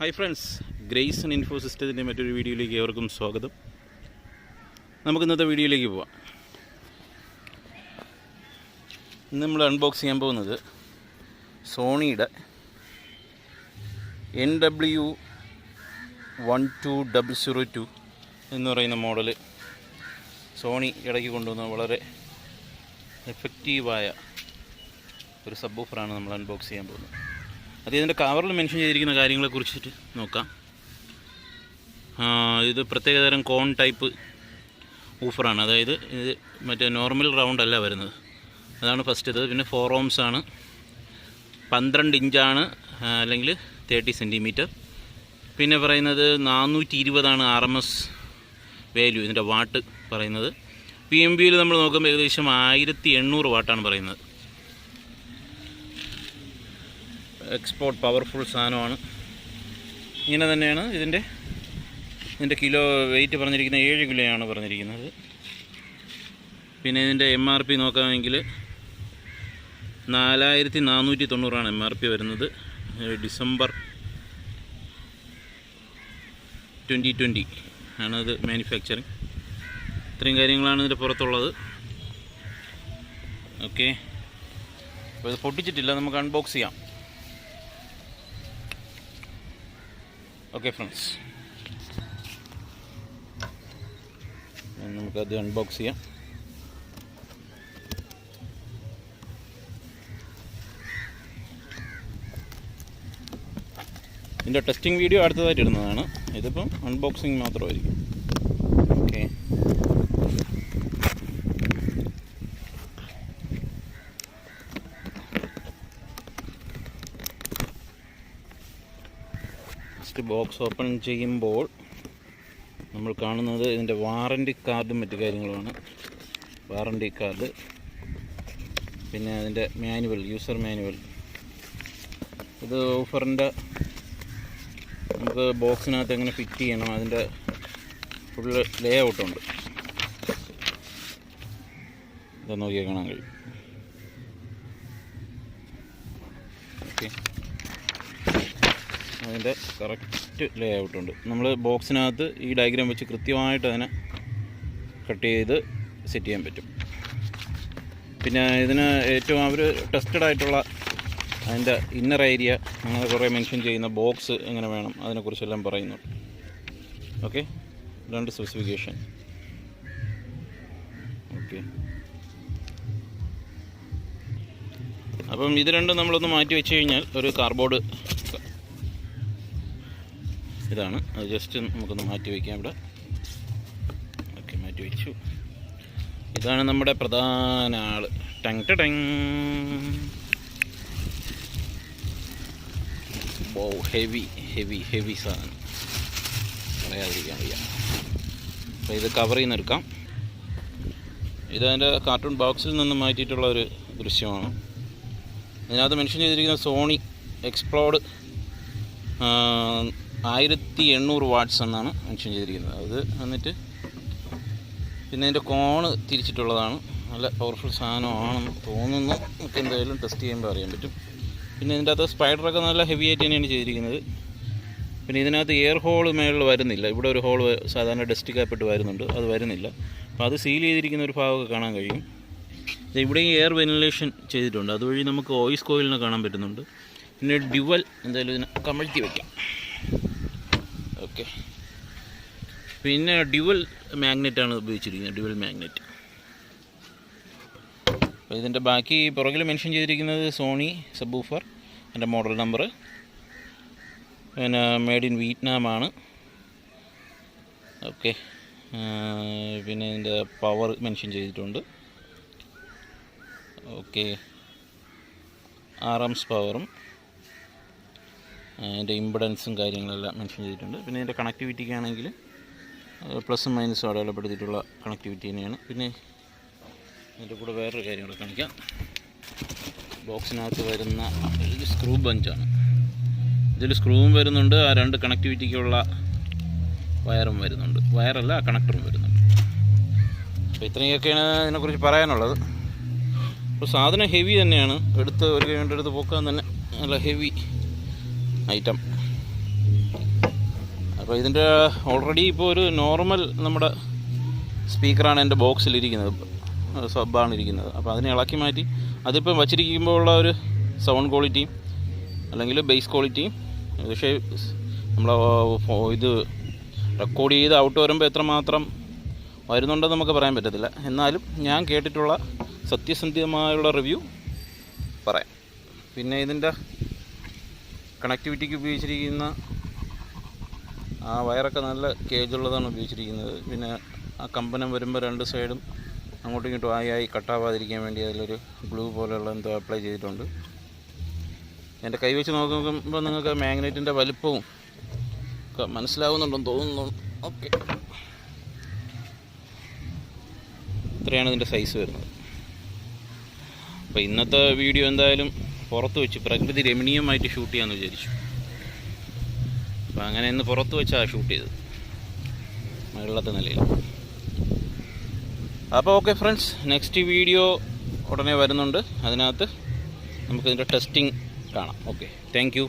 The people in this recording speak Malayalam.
Hi friends, grace and info സിസ്റ്റത്തിൻ്റെ മറ്റൊരു വീഡിയോയിലേക്ക് ഏവർക്കും സ്വാഗതം. നമുക്ക് ഇന്നത്തെ വീഡിയോയിലേക്ക് പോവാം. ഇന്ന് നമ്മൾ അൺബോക്സ് ചെയ്യാൻ പോകുന്നത് സോണിയുടെ xs-nw12002 എന്ന് പറയുന്ന മോഡൽ. സോണി ഇടയ്ക്ക് കൊണ്ടുവന്ന വളരെ എഫക്റ്റീവായ ഒരു സബ്വൂഫറാണ് നമ്മൾ അൺബോക്സ് ചെയ്യാൻ പോകുന്നത്. അത് ഇതിൻ്റെ കവറിൽ മെൻഷൻ ചെയ്തിരിക്കുന്ന കാര്യങ്ങളെക്കുറിച്ചിട്ട് നോക്കാം. ഇത് പ്രത്യേകതരം കോൺ ടൈപ്പ് ഊഫറാണ്, അതായത് ഇത് മറ്റേ നോർമൽ റൗണ്ട് അല്ല വരുന്നത്. അതാണ് ഫസ്റ്റ് ഇത്. പിന്നെ 4 ohms ആണ്, 12 ഇഞ്ചാണ്, അല്ലെങ്കിൽ 30 സെൻറ്റിമീറ്റർ. പിന്നെ പറയുന്നത് 420 RMS വാല്യൂ, ഇതിൻ്റെ വാട്ട് പറയുന്നത്. PMBയിൽ നമ്മൾ നോക്കുമ്പോൾ ഏകദേശം 1800 വാട്ടാണ് പറയുന്നത്. എക്സ്പോർട്ട് പവർഫുൾ സാധനമാണ്. ഇങ്ങനെ തന്നെയാണ് ഇതിൻ്റെ കിലോ വെയിറ്റ് പറഞ്ഞിരിക്കുന്നത് 7 കിലോയാണ് പറഞ്ഞിരിക്കുന്നത്. പിന്നെ ഇതിൻ്റെ MRP നോക്കാമെങ്കിൽ 4490 MRP വരുന്നത്. ഡിസംബർ 2020 ആണത് മാനുഫാക്ചറിങ്. ഇത്രയും കാര്യങ്ങളാണ് ഇതിൻ്റെ പുറത്തുള്ളത്. ഓക്കെ, അപ്പോൾ ഇത് പൊട്ടിച്ചിട്ടില്ല, നമുക്ക് അൺബോക്സ് ചെയ്യാം. ഓക്കെ ഫ്രണ്ട്സ്, നമുക്കത് അൺബോക്സ് ചെയ്യാം. ഇതിൻ്റെ ടെസ്റ്റിംഗ് വീഡിയോ അടുത്തതായിട്ട് ഇടുന്നതാണ്. ഇതിപ്പം അൺബോക്സിങ് മാത്രമായിരിക്കും. ഓക്കെ, ബോക്സ് ഓപ്പൺ ചെയ്യുമ്പോൾ നമ്മൾ കാണുന്നത് ഇതിൻ്റെ വാറൻറ്റി കാർഡും മറ്റു കാര്യങ്ങളുമാണ്. വാറൻറ്റി കാർഡ്, പിന്നെ അതിൻ്റെ മാനുവൽ, യൂസർ മാനുവൽ. ഇത് ഓഫറിൻ്റെ നമുക്ക് ബോക്സിനകത്ത് എങ്ങനെ ഫിറ്റ് ചെയ്യണം അതിൻ്റെ ഫുള്ള് ലേ ഔട്ടുണ്ട്. ഇത് നോക്കിയാൽ കാണാൻ കഴിയും. ഓക്കെ, അതിൻ്റെ കറക്റ്റ് ലേ ഔട്ടുണ്ട്. നമ്മൾ ബോക്സിനകത്ത് ഈ ഡയഗ്രാം വെച്ച് കൃത്യമായിട്ട് അതിനെ കട്ട് ചെയ്ത് സെറ്റ് ചെയ്യാൻ പറ്റും. പിന്നെ ഇതിന് ഏറ്റവും അവർ ടെസ്റ്റഡ് ആയിട്ടുള്ള അതിൻ്റെ ഇന്നർ ഏരിയ അങ്ങനെ കുറേ മെൻഷൻ ചെയ്യുന്ന ബോക്സ് എങ്ങനെ വേണം അതിനെക്കുറിച്ചെല്ലാം പറയുന്നുണ്ട്. Okay, 2 specification. ഓക്കെ, അപ്പം ഇത് രണ്ടും നമ്മളൊന്ന് മാറ്റി വെച്ച് കഴിഞ്ഞാൽ ഒരു കാർഡ്ബോർഡ് ഇതാണ്. അത് ജസ്റ്റ് നമുക്കൊന്ന് മാറ്റി വയ്ക്കാം ഇവിടെ. ഓക്കെ, മാറ്റി വെച്ചു. ഇതാണ് നമ്മുടെ പ്രധാന ആൾ. ടങ് ടങ്. ഓ, ഹെവി ഹെവി ഹെവി സാധനം, പറയാതിരിക്കാൻ വയ്യ. അപ്പോൾ ഇത് കവറിൽ നിന്ന് എടുക്കാം. ഇതതിൻ്റെ കാർട്ടൂൺ ബോക്സിൽ നിന്ന് മാറ്റിയിട്ടുള്ള ഒരു ദൃശ്യമാണ്. ഇതിനകത്ത് മെൻഷൻ ചെയ്തിരിക്കുന്ന സോണി എക്സ്പ്ലോർഡ് 1800 വാട്ട്സ് എന്നാണ് മെൻഷൻ ചെയ്തിരിക്കുന്നത്. അത് എന്നിട്ട് പിന്നെ ഇതിൻ്റെ കോണ് തിരിച്ചിട്ടുള്ളതാണ്. നല്ല പവർഫുൾ സാധനമാണെന്ന് തോന്നുന്നു. നമുക്ക് എന്തായാലും ടെസ്റ്റ് ചെയ്യുമ്പോൾ അറിയാൻ പറ്റും. പിന്നെ ഇതിൻ്റെ അകത്ത് സ്പൈഡറൊക്കെ നല്ല ഹെവി ആയിട്ട് തന്നെയാണ് ചെയ്തിരിക്കുന്നത്. പിന്നെ ഇതിനകത്ത് എയർ ഹോൾ മേളിൽ വരുന്നില്ല. ഇവിടെ ഒരു ഹോൾ സാധാരണ ഡസ്റ്റ് കാപ്പിട്ട് വരുന്നുണ്ട്, അത് വരുന്നില്ല. അപ്പോൾ അത് സീൽ ചെയ്തിരിക്കുന്ന ഒരു ഭാഗമൊക്കെ കാണാൻ കഴിയും. ഇവിടെയും എയർ വെന്റിലേഷൻ ചെയ്തിട്ടുണ്ട്, അതുവഴി നമുക്ക് ഓയിസ് കോയിലിനെ കാണാൻ പറ്റുന്നുണ്ട്. പിന്നെ ഡ്യുവൽ എന്തായാലും ഇതിനെ കമഴ്ത്തി വയ്ക്കാം. ഓക്കെ, പിന്നെ ഡ്യുവൽ മാഗ്നറ്റാണ് ഉപയോഗിച്ചിരിക്കുന്നത്, ഡ്യുവൽ മാഗ്നറ്റ്. അപ്പോൾ ഇതിൻ്റെ ബാക്കി പുറകിൽ മെൻഷൻ ചെയ്തിരിക്കുന്നത് സോണി സബ്വൂഫർ, എൻ്റെ മോഡൽ നമ്പർ, പിന്നെ മെയ്ഡ് ഇൻ വിയറ്റ്നാം ആണ്. ഓക്കെ, പിന്നെ ഇതിൻ്റെ പവർ മെൻഷൻ ചെയ്തിട്ടുണ്ട്. ഓക്കെ, RMS പവറും അതിൻ്റെ ഇമ്പിഡൻസും കാര്യങ്ങളെല്ലാം മെൻഷൻ ചെയ്തിട്ടുണ്ട്. പിന്നെ ഇതിൻ്റെ കണക്ടിവിറ്റിക്കാണെങ്കിൽ പ്ലസും മൈനസും അടയാളപ്പെടുത്തിയിട്ടുള്ള കണക്ടിവിറ്റി തന്നെയാണ്. പിന്നെ ഇതിൻ്റെ കൂടെ വേറൊരു കാര്യം കൂടെ കാണിക്കാം. ബോക്സിനകത്ത് വരുന്ന ഒരു സ്ക്രൂ ബഞ്ചാണ്. ഇതിൽ സ്ക്രൂവും വരുന്നുണ്ട്, ആ 2 കണക്ടിവിറ്റിക്കുള്ള വയറും വരുന്നുണ്ട്. വയറല്ല, കണക്ടറും വരുന്നുണ്ട്. അപ്പോൾ ഇത്രയൊക്കെയാണ് ഇതിനെക്കുറിച്ച് പറയാനുള്ളത്. അപ്പോൾ സാധനം ഹെവി തന്നെയാണ്. ഒരു കൈ കൊണ്ട് എടുത്ത് പോക്കാൻ തന്നെ നല്ല ഹെവി ഐറ്റം. അപ്പോൾ ഇതിൻ്റെ ഓൾറെഡി ഇപ്പോൾ ഒരു നോർമൽ നമ്മുടെ സ്പീക്കറാണ് എൻ്റെ ബോക്സിലിരിക്കുന്നത്, സബ്ബാണ് ഇരിക്കുന്നത്. അപ്പോൾ അതിനെ ഇളക്കി മാറ്റി അതിപ്പോൾ വച്ചിരിക്കുമ്പോൾ ഉള്ള ഒരു സൗണ്ട് ക്വാളിറ്റിയും അല്ലെങ്കിൽ ബേസ് ക്വാളിറ്റിയും, പക്ഷേ നമ്മൾ ഇത് റെക്കോർഡ് ചെയ്ത് ഔട്ട് വരുമ്പോൾ എത്രമാത്രം വരുന്നുണ്ടെന്ന് നമുക്ക് പറയാൻ പറ്റത്തില്ല. എന്നാലും ഞാൻ കേട്ടിട്ടുള്ള സത്യസന്ധമായുള്ള റിവ്യൂ പറയാം. പിന്നെ ഇതിൻ്റെ കണക്ടിവിറ്റിക്ക് ഉപയോഗിച്ചിരിക്കുന്ന ആ വയറൊക്കെ നല്ല കേജുള്ളതാണ് ഉപയോഗിച്ചിരിക്കുന്നത്. പിന്നെ ആ കമ്പനം വരുമ്പോൾ രണ്ട് സൈഡും അങ്ങോട്ടും ഇങ്ങോട്ടും ആയി കട്ടാവാതിരിക്കാൻ വേണ്ടി അതിലൊരു ഗ്ലൂ പോലെയുള്ള എന്തോ അപ്ലൈ ചെയ്തിട്ടുണ്ട്. എൻ്റെ കൈ വെച്ച് നോക്കുമ്പോൾ നിങ്ങൾക്ക് മാഗ്നറ്റിൻ്റെ വലിപ്പവും ഒക്കെ മനസ്സിലാവുന്നുണ്ടെന്ന് തോന്നുന്നു. ഓക്കെ, ഇത്രയാണ് ഇതിൻ്റെ സൈസ് വരുന്നത്. അപ്പോൾ ഇന്നത്തെ വീഡിയോ എന്തായാലും പുറത്ത് വെച്ച് പ്രകൃതി രമണീയമായിട്ട് ഷൂട്ട് ചെയ്യാമെന്ന് വിചാരിച്ചു. അപ്പോൾ അങ്ങനെ ഇന്ന് പുറത്ത് വെച്ചാണ് ഷൂട്ട് ചെയ്തത്, വെള്ളത്തെ നിലയിൽ. അപ്പോൾ ഓക്കെ ഫ്രണ്ട്സ്, നെക്സ്റ്റ് വീഡിയോ ഉടനെ വരുന്നുണ്ട്. അതിനകത്ത് നമുക്കിതിൻ്റെ ടെസ്റ്റിംഗ് കാണാം. Okay, thank you.